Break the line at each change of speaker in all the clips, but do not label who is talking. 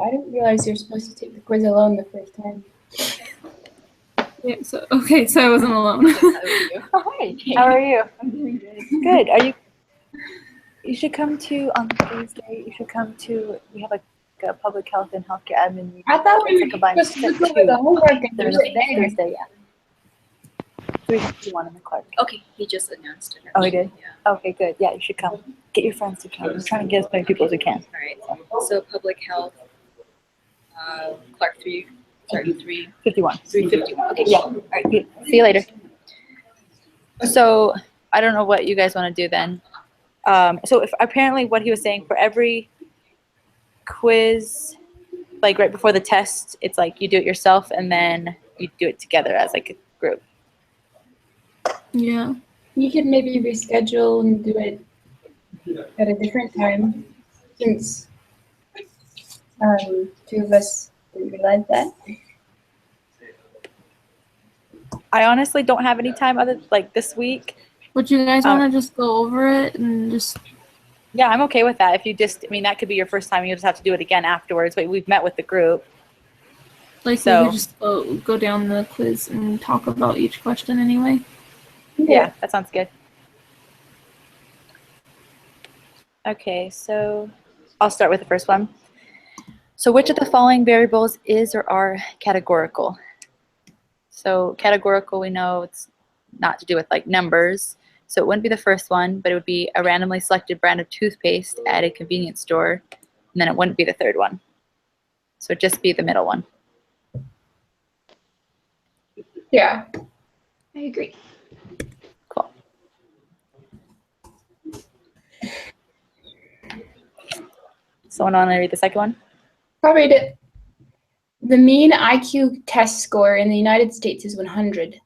I didn't realize you're supposed to take the quiz alone the first time.
Yeah, so I wasn't alone.
Hi. How are you? I'm doing good. Good. Are you? You should come to on Thursday. You should come to. We have like a public health and healthcare admin meeting.
I thought we
It's
were
like a
supposed to
bunch.
look over the homework and do
Thursday,
it there.
Thursday, yeah. 3:51 in the Clark.
Okay, he just announced it.
Oh, he did?
Yeah.
Okay, good. Yeah, you should come. Get your friends to come. I'm trying to get as many people as we can.
All right. So public health, Clark 3, sorry,
51.
351. Okay.
Yeah.
All right. See you later. So I don't know what you guys want to do then. So if apparently what he was saying, for every quiz, like right before the test, it's like you do it yourself and then you do it together as like a group.
Yeah.
You could maybe reschedule and do it at a different time, since two of us didn't realize that.
I honestly don't have any time other like this week.
Would you guys want to just go over it and just?
Yeah, I'm okay with that. If you just, I mean, that could be your first time. You just have to do it again afterwards. But we've met with the group.
Like,
So-
we could just go down the quiz and talk about each question anyway.
Yeah, that sounds good. Okay, so I'll start with the first one. So which of the following variables is or are categorical? So categorical, we know it's not to do with like numbers. So it wouldn't be the first one, but it would be a randomly selected brand of toothpaste at a convenience store. And then it wouldn't be the third one. So it'd just be the middle one.
Yeah.
I agree.
Cool. Someone want to read the second one?
I'll read it. The mean IQ test score in the United States is 100.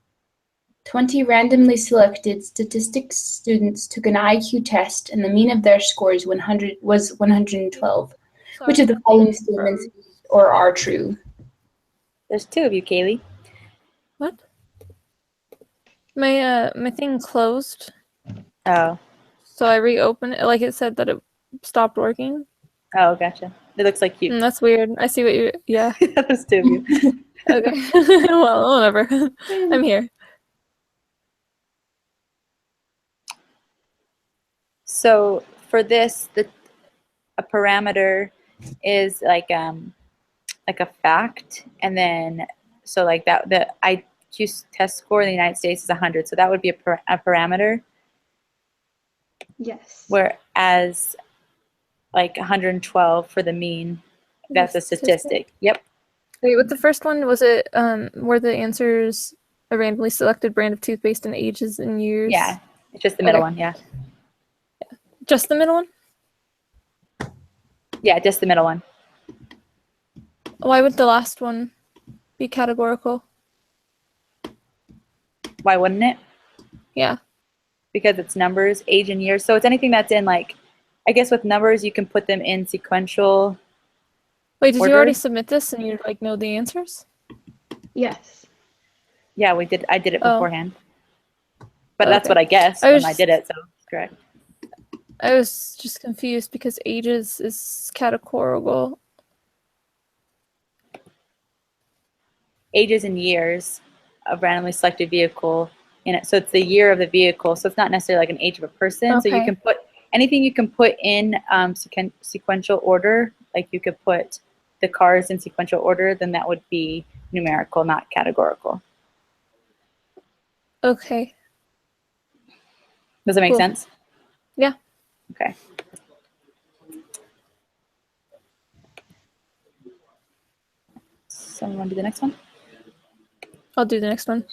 20 randomly selected statistics students took an IQ test, and the mean of their scores was 112. Which of the following statements or are true?
There's two of you, Kaylee.
What? My thing closed,
Oh.
so I reopened it. Like, it said that it stopped working.
Oh, gotcha. It looks like you.
That's weird. I see what you. Yeah.
There's two of you.
Okay. Well, whatever. I'm here.
So for this, a parameter is like a fact, and then so like that the IQ test score in the United States is 100. So that would be a parameter.
Yes.
Whereas like 112 for the mean, that's a statistic. Yep.
Wait, with the first one, was it were the answers a randomly selected brand of toothpaste and ages and years?
Yeah. It's just the middle
Okay.
one. Yeah.
Just the middle one?
Yeah, just the middle one.
Why would the last one be categorical?
Why wouldn't it?
Yeah.
Because it's numbers, age, and years. So it's anything that's in like, I guess with numbers you can put them in sequential.
Wait, did
order.
you already submit this and you like know the answers?
Yes.
Yeah, we did. I did it
Oh.
beforehand. But that's
Okay.
what I guessed
I was
when I did it, so it's correct.
I was just confused because ages is categorical.
Ages and years of randomly selected vehicle in it. So it's the year of the vehicle. So it's not necessarily like an age of a person. So you
Okay.
can put anything you can put in sequential order. Like you could put the cars in sequential order, then that would be numerical, not categorical.
Okay.
Does that make
Cool.
sense?
Yeah.
Okay. Someone want to do the next one?
I'll do the next one.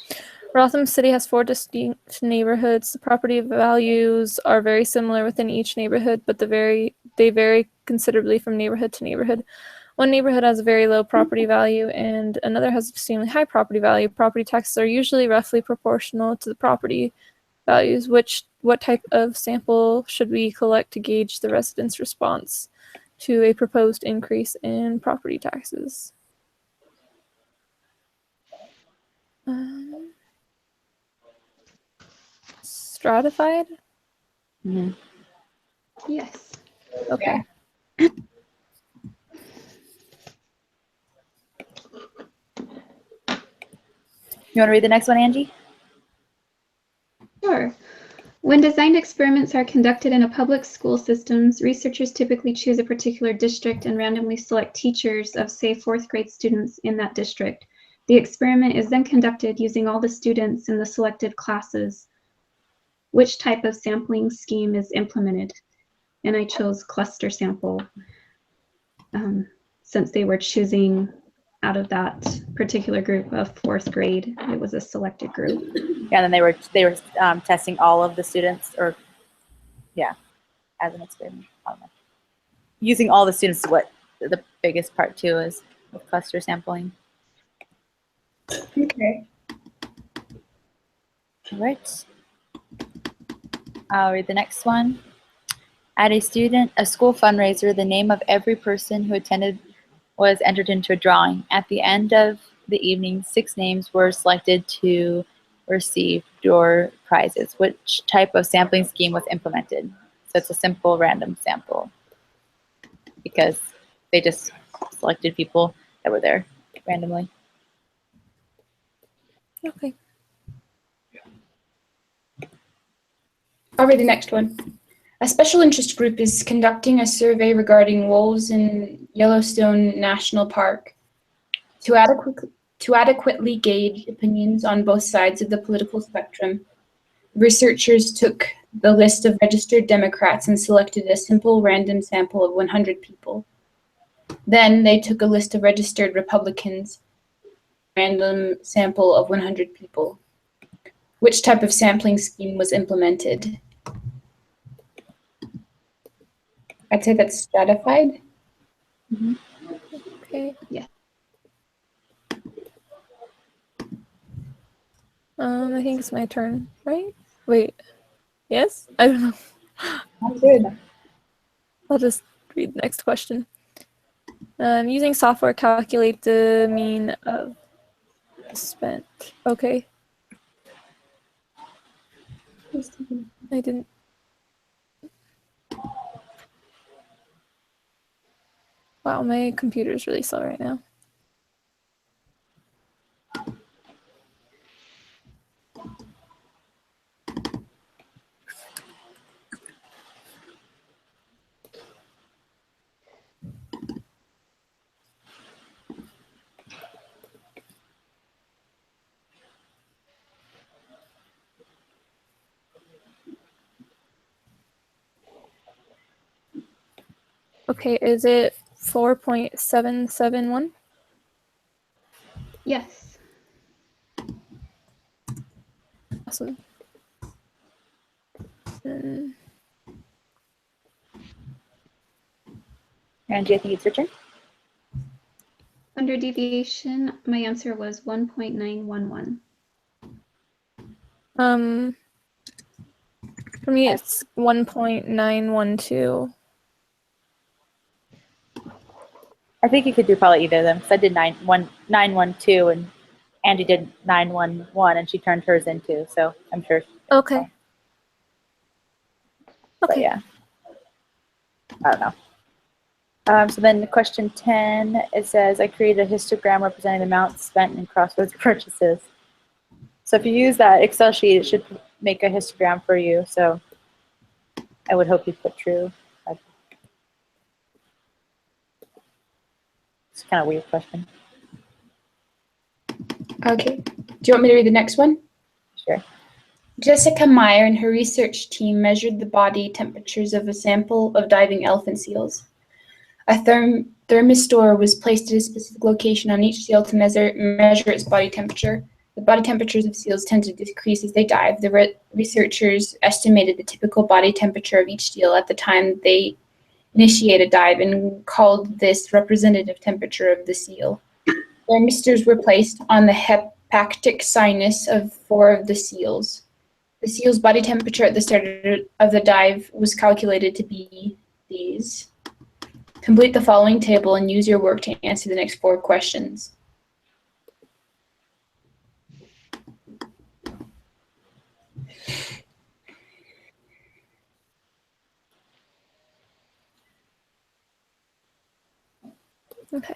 Rotham City has 4 distinct neighborhoods. The property values are very similar within each neighborhood, but they vary considerably from neighborhood to neighborhood. One neighborhood has a very low property value and another has extremely high property value. Property taxes are usually roughly proportional to the property values. What type of sample should we collect to gauge the residents' response to a proposed increase in property taxes? Stratified?
Mm-hmm.
Yes.
Okay.
You want to read the next one, Angie?
Sure. When designed experiments are conducted in a public school systems, researchers typically choose a particular district and randomly select teachers of, say, 4th grade students in that district. The experiment is then conducted using all the students in the selected classes. Which type of sampling scheme is implemented? And I chose cluster sample since they were choosing out of that particular group of 4th grade. It was a selected group.
Yeah, and then they were testing all of the students, or yeah, as an experiment. I don't know. Using all the students is what the biggest part too is with cluster sampling.
Okay.
All right. I'll read the next one. At a school fundraiser, the name of every person who attended was entered into a drawing. At the end of the evening, 6 names were selected to receive door prizes. Which type of sampling scheme was implemented? So it's a simple random sample because they just selected people that were there randomly.
Okay.
I'll read the next one. A special interest group is conducting a survey regarding wolves in Yellowstone National Park. To adequately gauge opinions on both sides of the political spectrum, researchers took the list of registered Democrats and selected a simple random sample of 100 people. Then they took a list of registered Republicans, random sample of 100 people. Which type of sampling scheme was implemented? I'd say that's stratified.
Okay.
Yeah.
I think it's my turn, right? Wait. Yes? I don't know.
That's good.
I'll just read the next question. Using software, calculate the mean of spent. Okay. I didn't. Wow, my computer's really slow right now. Okay, is it 4.771?
Yes.
Awesome. Mm,
Angie, I think it's your turn.
Under deviation, my answer was 1.911.
For me, it's 1.912.
I think you could do probably either of them. So I did 912 and Angie did 911 and she turned hers into. So I'm sure.
Okay.
But
Okay.
yeah, I don't know. So then question 10, it says, I created a histogram representing the amount spent in Crossroads purchases. So if you use that Excel sheet, it should make a histogram for you. So I would hope you put true. It's kind of a weird question.
Okay. Do you want me to read the next one?
Sure.
Jessica Meyer and her research team measured the body temperatures of a sample of diving elephant seals. A thermistor was placed at a specific location on each seal to measure its body temperature. The body temperatures of seals tend to decrease as they dive. The researchers estimated the typical body temperature of each seal at the time they initiate a dive and called this representative temperature of the seal. Thermistors were placed on the hepatic sinus of 4 of the seals. The seal's body temperature at the start of the dive was calculated to be these. Complete the following table and use your work to answer the next 4 questions.
Okay.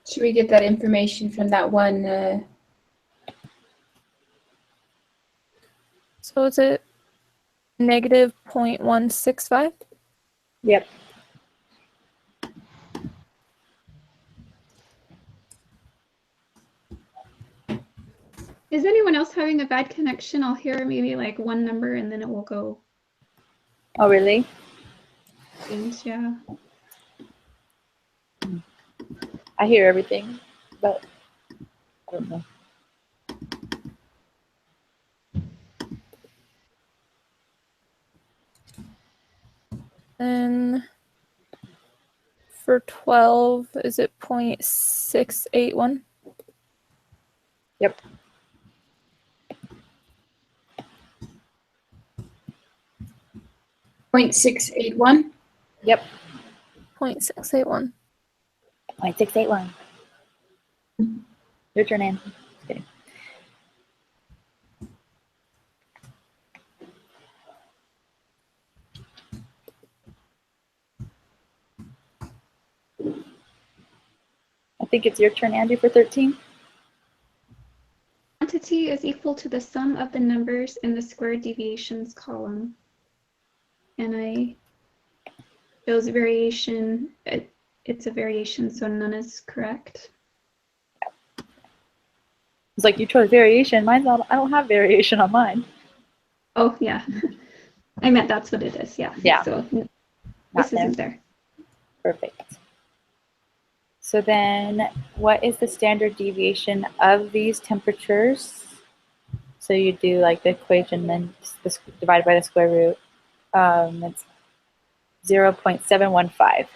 Should we get that information from that one?
So is it negative 0.165?
Yep.
Is anyone else having a bad connection? I'll hear maybe like one number and then it will go.
Oh, really?
And yeah.
I hear everything, but I don't know.
And for 12, is it 0.681?
Yep.
.681.
Yep.
0.681.
0.681. Your turn, Anne. Just kidding. I think it's your turn, Andrew, for 13.
Quantity is equal to the sum of the numbers in the square deviations column. And I chose variation. It's a variation, so none is correct.
It's like you chose variation. Mine's not, I don't have variation on mine.
Oh, yeah. I meant that's what it is. Yeah.
Yeah.
So
Not
this
there.
isn't there.
Perfect. So then what is the standard deviation of these temperatures? So you do like the equation, then divided by the square root. It's 0.715.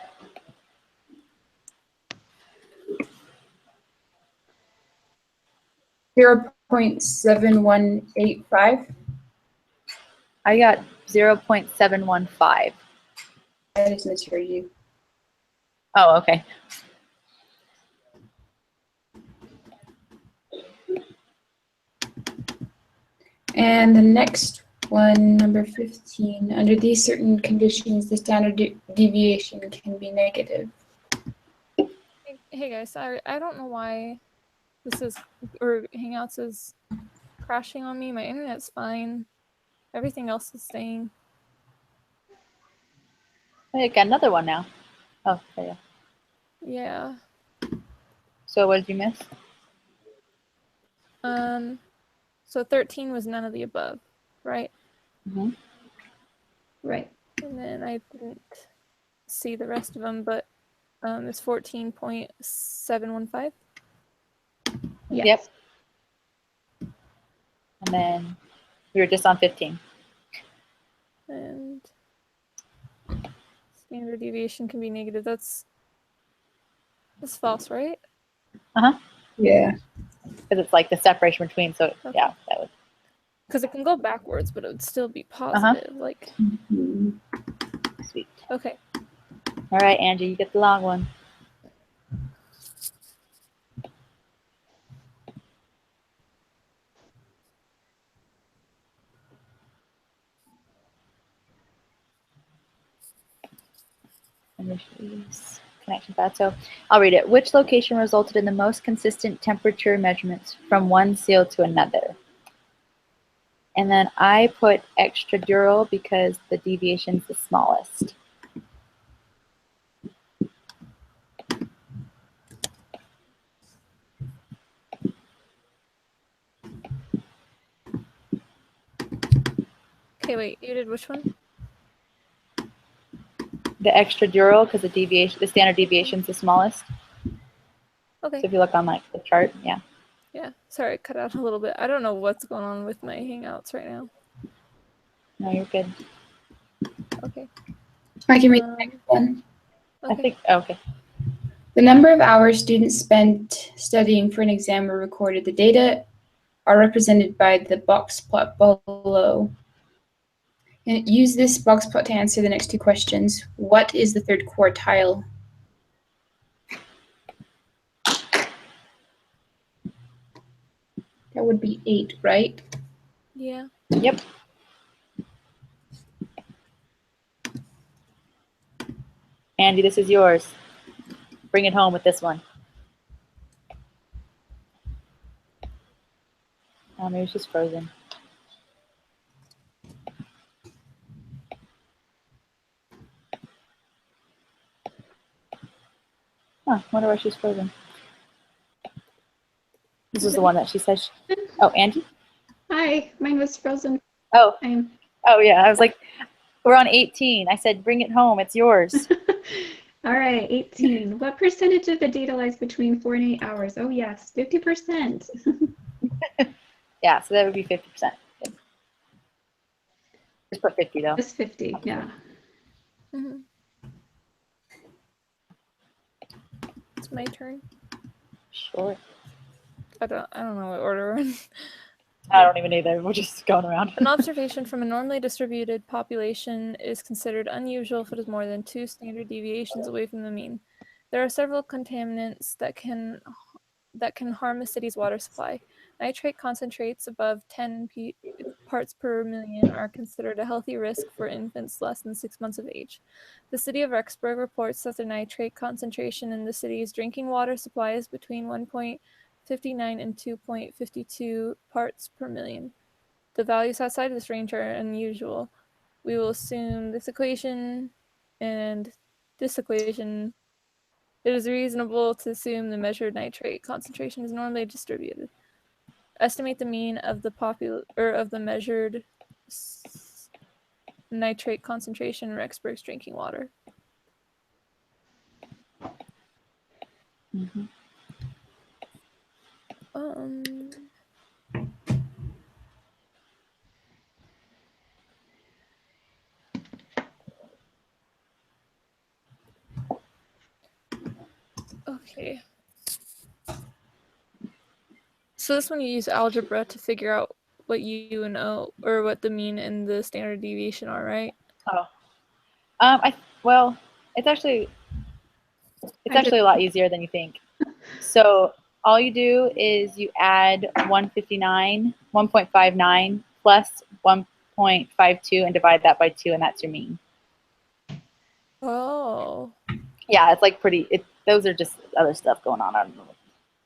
.7185.
I got 0.715.
I just misheard you.
Oh, okay.
And the next one, number 15. Under these certain conditions, the standard deviation can be negative.
Hey guys, sorry, I don't know why this is, or Hangouts is crashing on me. My internet's fine. Everything else is staying.
I got another one now. Oh, there you go.
Yeah.
So what did you miss?
So 13 was none of the above, right?
Mm-hmm.
Right.
And then I didn't see the rest of them, but it's 14.715.
Yes.
Yep. And then we were just on 15.
And standard deviation can be negative. That's false, right?
Uh-huh.
Yeah.
Because it's like the separation between, so
Okay.
yeah, that would.
Because it can go backwards, but it would still be positive. Like,
Sweet.
okay.
All right, Angie, you get the long one. Connection bad. So I'll read it. Which location resulted in the most consistent temperature measurements from one seal to another? And then I put extradural because the deviation is the smallest.
Okay, wait. You did which one?
The extradural because the standard deviation is the smallest.
Okay.
So if you look on like the chart, yeah.
Yeah. Sorry, it cut out a little bit. I don't know what's going on with my Hangouts right now.
No, you're good.
Okay.
I can read the next one.
Okay.
I think okay.
The number of hours students spent studying for an exam are recorded. The data are represented by the box plot below. And use this box plot to answer the next two questions. What is the third quartile? That would be 8, right?
Yeah.
Yep. Andy, this is yours. Bring it home with this one. Maybe she's frozen. Huh, wonder why she's frozen. This is the one that she said. Oh, Angie?
Hi, mine was frozen.
Oh,
I'm
yeah. I was like, we're on 18. I said, bring it home. It's yours.
all right, 18. What percentage of the data lies between 4 and 8 hours? Oh, yes, 50%.
Yeah, so that would be 50%. Just put 50 though.
Just 50, yeah.
Mhm. It's my turn.
Sure.
I don't know what order we're in.
I don't even either. We're just going around.
An observation from a normally distributed population is considered unusual if it is more than 2 standard deviations away from the mean. There are several contaminants that can harm the city's water supply. Nitrate concentrates above 10 parts per million are considered a healthy risk for infants less than 6 months of age. The city of Rexburg reports that the nitrate concentration in the city's drinking water supply is between 1.59 and 2.52 parts per million. The values outside of this range are unusual. We will assume this equation and this equation. It is reasonable to assume the measured nitrate concentration is normally distributed. Estimate the mean of the measured nitrate concentration in Rexburg's drinking water.
Mm-hmm.
Okay. So this one you use algebra to figure out what U and O, or what the mean and the standard deviation are, right?
Oh. Well, it's actually a lot easier than you think. So all you do is you add 1.59 plus 1.52 and divide that by 2, and that's your mean.
Oh.
Yeah, it's like those are just other stuff going on. I don't know.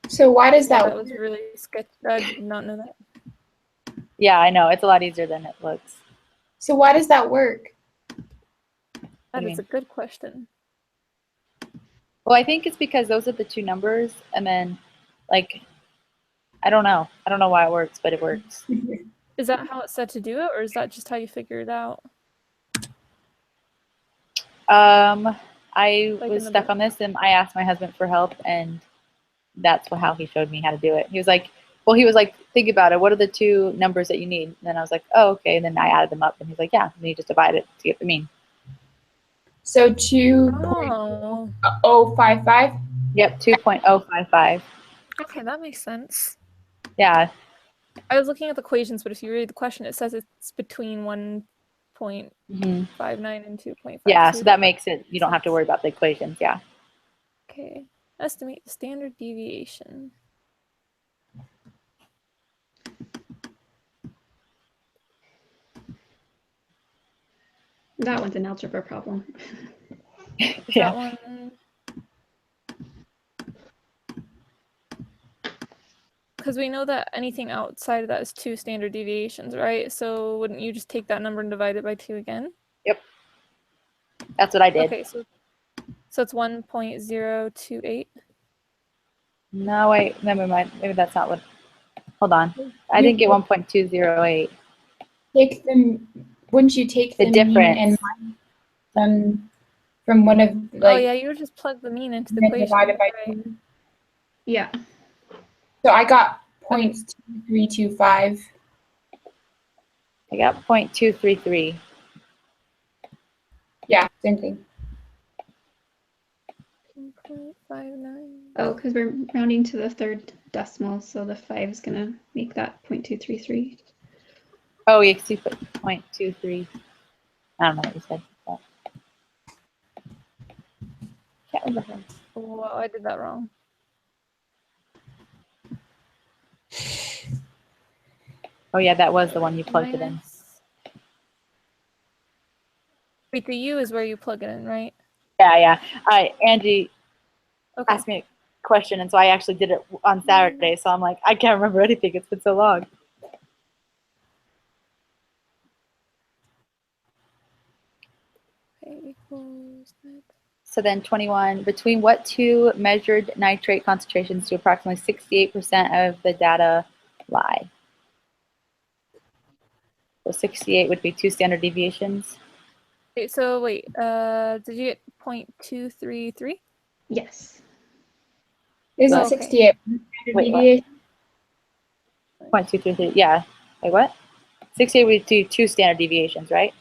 So why does
Yeah,
that
that was really sketchy. I did not know that.
Yeah, I know. It's a lot easier than it looks.
So why does that work?
That
do you
is a
mean?
good question.
Well, I think it's because those are the two numbers, and then, like, I don't know. I don't know why it works, but it works.
Is that how it's said to do it, or is that just how you figure it out?
I
Like
was
in the
stuck
book?
on this, and I asked my husband for help, and that's how he showed me how to do it. He was like, think about it. What are the two numbers that you need? And then I was like, oh, okay. And then I added them up, and he's like, yeah. And then you just divide it to get the mean.
So 2.055?
Oh.
Yep, 2.055.
Okay, that makes sense.
Yeah.
I was looking at the equations, but if you read the question, it says it's between 1.59 and 2.52.
Yeah, so that makes it, you don't have to worry about the equations. Yeah.
Okay. Estimate the standard deviation.
That one's an algebra problem.
That one. Because we know that anything outside of that is 2 standard deviations, right? So wouldn't you just take that number and divide it by 2 again?
Yep. That's what I did.
Okay, so it's 1.028.
No, wait, never mind. Maybe that's not what. Hold on. I didn't get 1.208.
Wouldn't you take
The
the
difference.
mean and minus from one of
Oh yeah, you would just plug the mean into the
and then
equation.
divide it by
Right?
2?
Yeah.
So I got 0.2325.
I got 0.233.
Yeah, same thing.
2.59.
Oh, because we're rounding to the third decimal, so the 5 is going to make that 0.233.
Oh, yeah, 0.23. I don't know what you said. But can't remember.
Well, I did that wrong.
Oh, yeah, that was the one you plugged it in.
Minus- Wait, the U is where you plug it in, right?
Yeah. Angie
Okay.
asked me a question, and so I actually did it on Saturday. So I'm like, I can't remember anything. It's been so long.
Okay, equals that.
So then 21, between what two measured nitrate concentrations do approximately 68% of the data lie? So 68 would be 2 standard deviations.
Okay, so wait, did you get 0.233?
Yes.
Isn't
Oh, okay.
68 standard
Wait, what?
deviation?
0.233, yeah. Wait, what? 68 would do 2 standard deviations, right?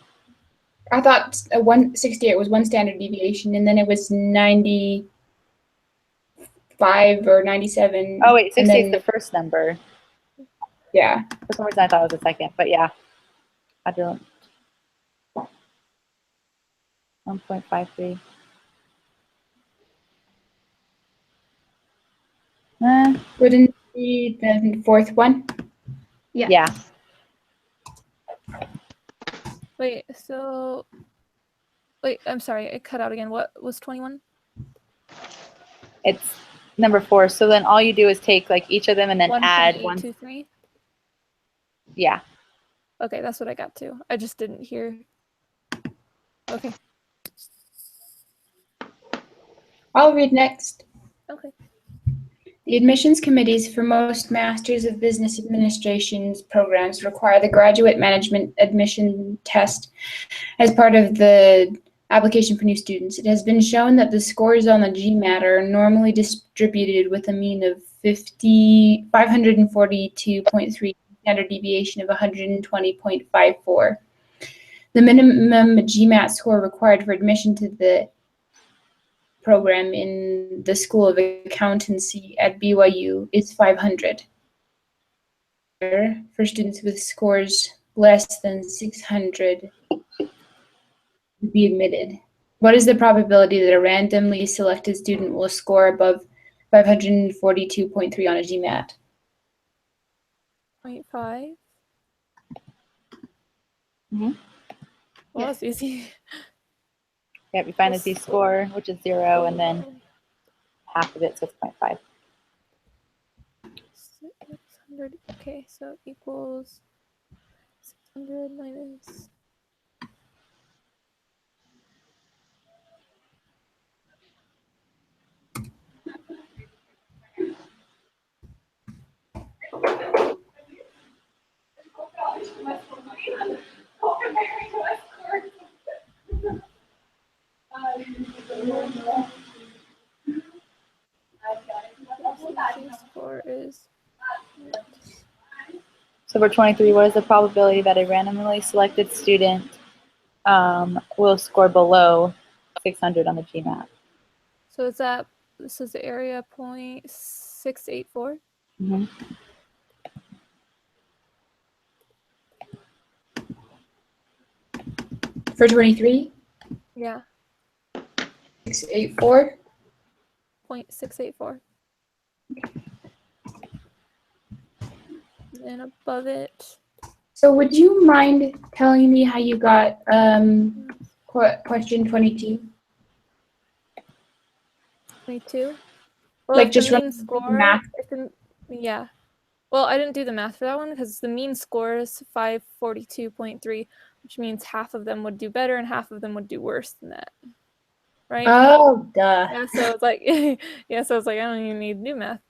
I thought 168 was 1 standard deviation, and then it was 95 or 97.
Oh, wait,
and
68 is
then
the first number.
yeah.
For some reason, I thought it was the second, but yeah. I don't. 1.53.
Wouldn't it be the fourth one?
Yes.
Yeah.
Wait, so wait, I'm sorry, it cut out again. What was 21?
It's number 4. So then all you do is take like each of them and then add 1.
1.823?
Yeah.
Okay, that's what I got too. I just didn't hear. Okay.
I'll read next.
Okay.
The admissions committees for most Masters of Business Administration's programs require the graduate management admission test as part of the application for new students. It has been shown that the scores on the GMAT are normally distributed with a mean of 542.3 standard deviation of 120.54. The minimum GMAT score required for admission to the program in the School of Accountancy at BYU is 500. For students with scores less than 600 to be admitted. What is the probability that a randomly selected student will score above 542.3 on a GMAT?
0.5?
Mhm.
Well, that's easy.
Yep, you find the z-score, which is 0, and then half of it, so it's 0.5.
600. Okay, so equals 600 minus. Z-score is.
So for 23, what is the probability that a randomly selected student will score below 600 on the GMAT?
So is that, this is the area 0.684?
Mm-hmm.
For 23,
Yeah,
684.
0.684. And above it,
So would you mind telling me how you got question 22?
22. Well,
Like
if the
just
mean
run
score,
math.
yeah. Well, I didn't do the math for that one because the mean score is 542.3, which means half of them would do better and half of them would do worse than that. Right?
Oh, duh.
Yeah, so it's like, yeah, so it's like, I don't even need to do math.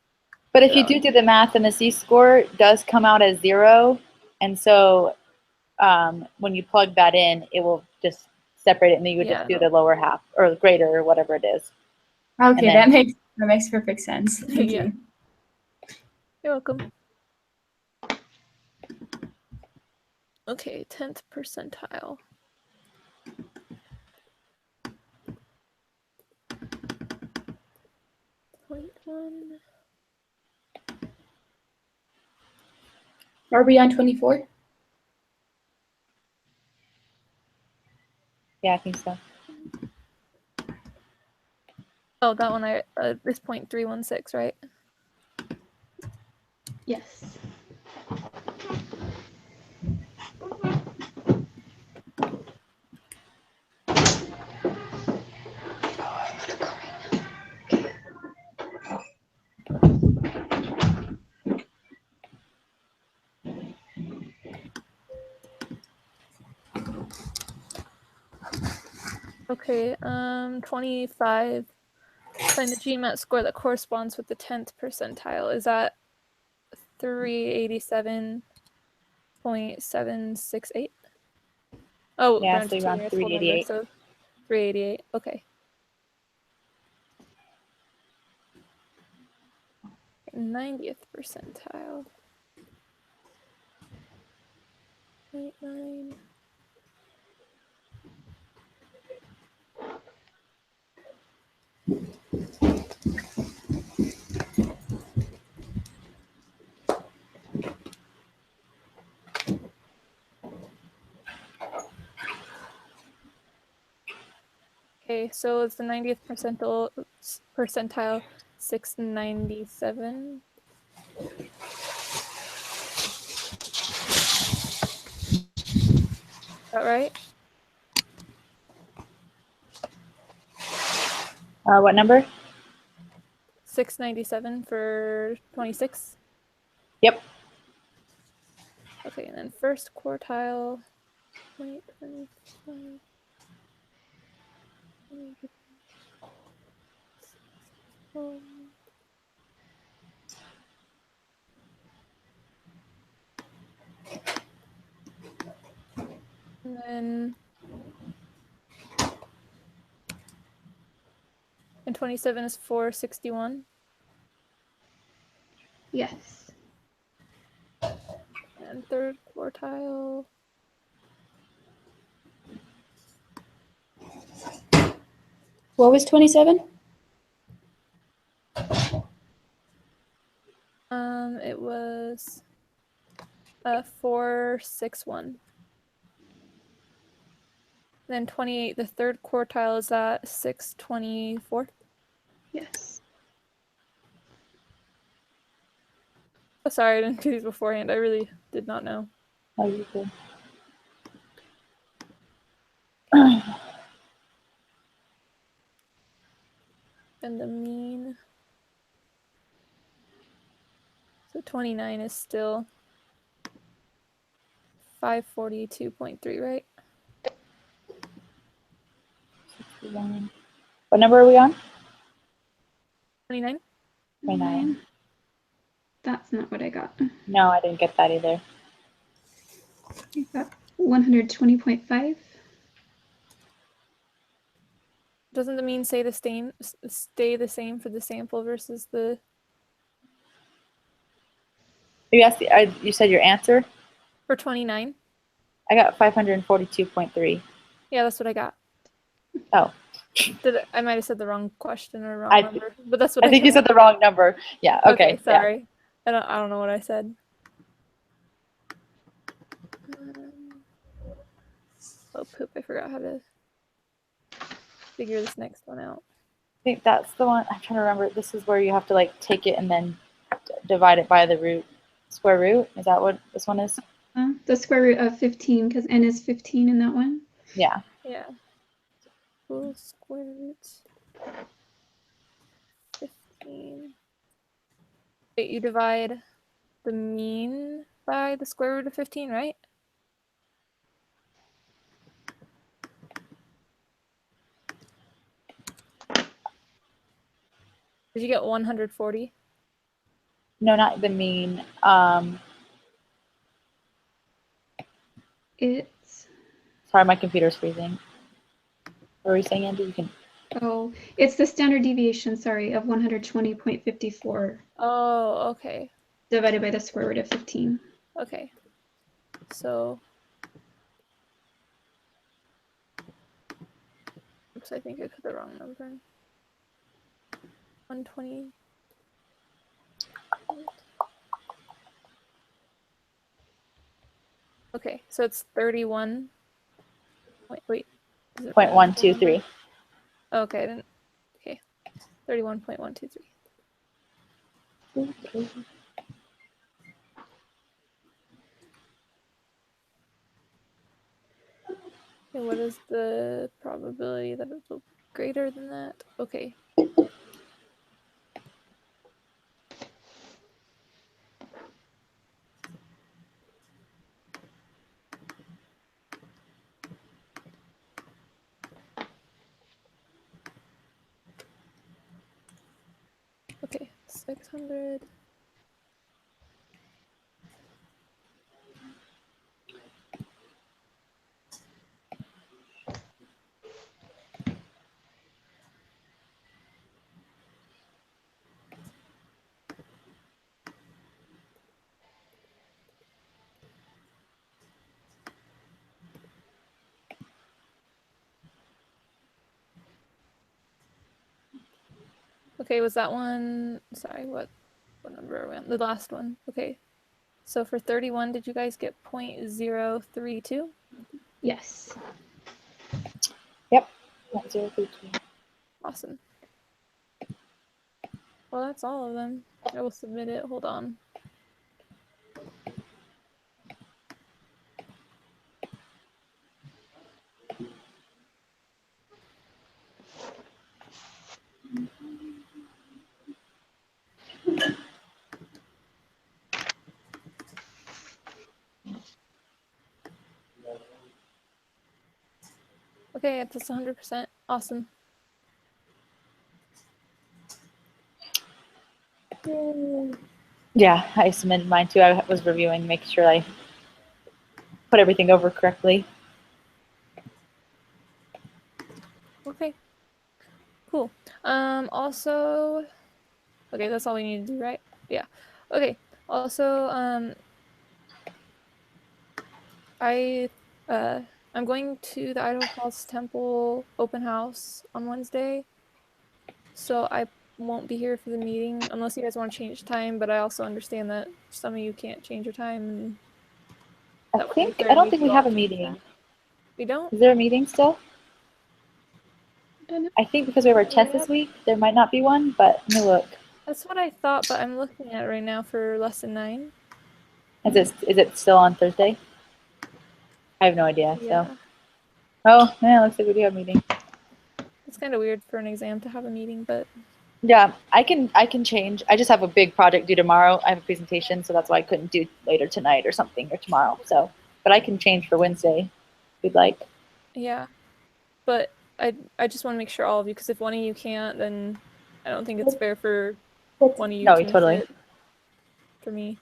But if you do the math, then the z-score does come out as 0, and so when you plug that in, it will just separate it, and then you would just do the lower half or greater or whatever it is.
Okay,
then-
that makes perfect sense. Thank
Yeah.
you.
You're welcome. Okay, 10th percentile. .1.
Are we on 24?
Yeah, I think so.
Oh, that one I is 0.316, right?
Yes.
Okay, 25. Find the GMAT score that corresponds with the 10th percentile. Is that 387.768? Oh,
Yeah,
round
so
to two,
around
nearest whole number,
388.
so 388. Okay. 90th percentile. 0.9. Okay, so it's the 90th percentile 697. Is that right?
What number?
697 for 26.
Yep.
Okay, and then first quartile 2025. And then and 27 is 461.
Yes.
And third quartile.
What was 27?
It was 461. Then 28, the third quartile is at 624.
Yes.
Oh, sorry, I didn't do these beforehand. I really did not know.
Oh, you good.
And the mean. So 29 is still 542.3, right?
What number are we on?
29?
29.
That's not what I got.
No, I didn't get that either.
I got 120.5.
Doesn't the mean stay the same for the sample versus the?
You asked. You said your answer.
For 29?
I got 542.3.
Yeah, that's what I got.
Oh.
I might have said the wrong question or wrong
I
number, but that's what
I think you
got.
said the wrong number. Yeah. Okay. Yeah.
Sorry. I don't know what I said. Oh poop! I forgot how to figure this next one out.
I think that's the one. I'm trying to remember. This is where you have to like take it and then divide it by the root, square root. Is that what this one is?
The square root of 15, because n is 15 in that one.
Yeah.
Yeah. Full square root 15. Wait, you divide the mean by the square root of 15, right? Did you get 140?
No, not the mean.
It's
Sorry, my computer's freezing. What were you saying, Andy? You can.
it's the standard deviation, sorry, of 120.54
Oh, okay.
divided by the square root of 15.
Okay. So, oops, I think I put the wrong number. 120. Okay, so it's 31. Wait. Is it
0.123.
Okay, I didn't. Okay. 31.123. And what is the probability that it's greater than that? Okay. 600. Okay, was that one? Sorry, what number are we on? The last one. Okay. So for 31, did you guys get 0.032?
Yes.
0.032.
Awesome. Well, that's all of them. I will submit it. Hold on. Okay, it's 100%. Awesome.
Yeah, I submitted mine too. I was reviewing, make sure I put everything over correctly.
Okay. Cool. Also, okay, that's all we need to do, right? Yeah. Okay. Also, I'm going to the Idaho Falls Temple open house on Wednesday, so I won't be here for the meeting unless you guys want to change time. But I also understand that some of you can't change your time, and
I
that would be
don't
fair to
think we
you all
have a
to change
meeting.
that. We don't?
Is there a meeting still?
Don't know.
I think because we have our test this week, there might not be one, but let me look.
That's what I thought, but I'm looking at it right now for lesson 9.
Is it still on Thursday? I have no idea.
Yeah.
So, oh, yeah, looks like we do have a meeting.
It's kind of weird for an exam to have a meeting, but
Yeah, I can change. I just have a big project due tomorrow. I have a presentation, so that's why I couldn't do later tonight or something or tomorrow. So, but I can change for Wednesday if you'd like.
yeah. But I just want to make sure all of you, because if one of you can't, then I don't think it's fair for one of you
No,
to miss
totally.
it for me.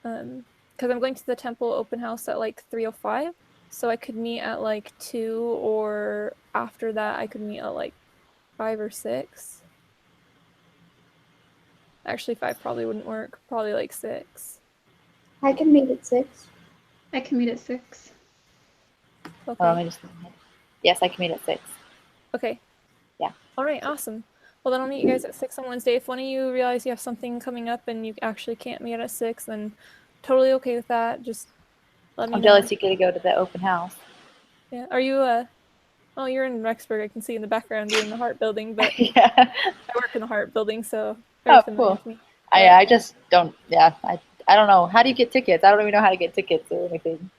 Because I'm going to the temple open house at like 3:05, so I could meet at like 2, or after that I could meet at like 5 or 6. Actually, 5 probably wouldn't work. Probably like 6.
I can meet at 6.
I can meet at 6.
Okay.
Let me just. Yes, I can meet at 6.
Okay.
Yeah.
All right, awesome. Well, then I'll meet you guys at 6 on Wednesday. If one of you realize you have something coming up and you actually can't meet at 6, then totally okay with that. Just let me
I'm
know.
jealous you get to go to the open house.
Yeah. Are you, oh, you're in Rexburg. I can see in the background you're in the Hart building, but
Yeah.
I work in the Hart building, so very
Oh,
familiar
cool.
with me.
I just don't. Yeah, I don't know. How do you get tickets? I don't even know how to get tickets or anything.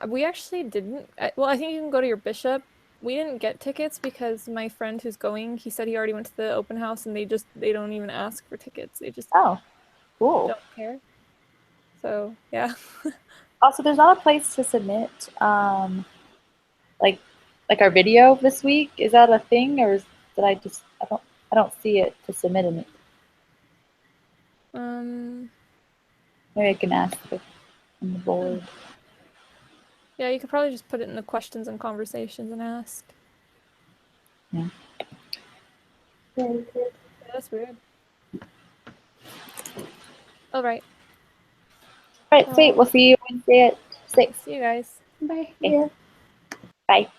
We actually didn't. Well, I think you can go to your bishop. We didn't get tickets because my friend who's going, he said he already went to the open house and they don't even ask for tickets. They just
Oh, cool.
don't care. So yeah.
Also, there's not a place to submit, like our video this week. Is that a thing, or did I don't see it to submit in it. Maybe I can ask on the board.
Yeah, you could probably just put it in the questions and conversations and ask.
Yeah.
Very good.
Yeah, that's weird. All right.
All right, sweet. We'll see you Wednesday at 6.
See you guys.
Bye.
Okay. Bye.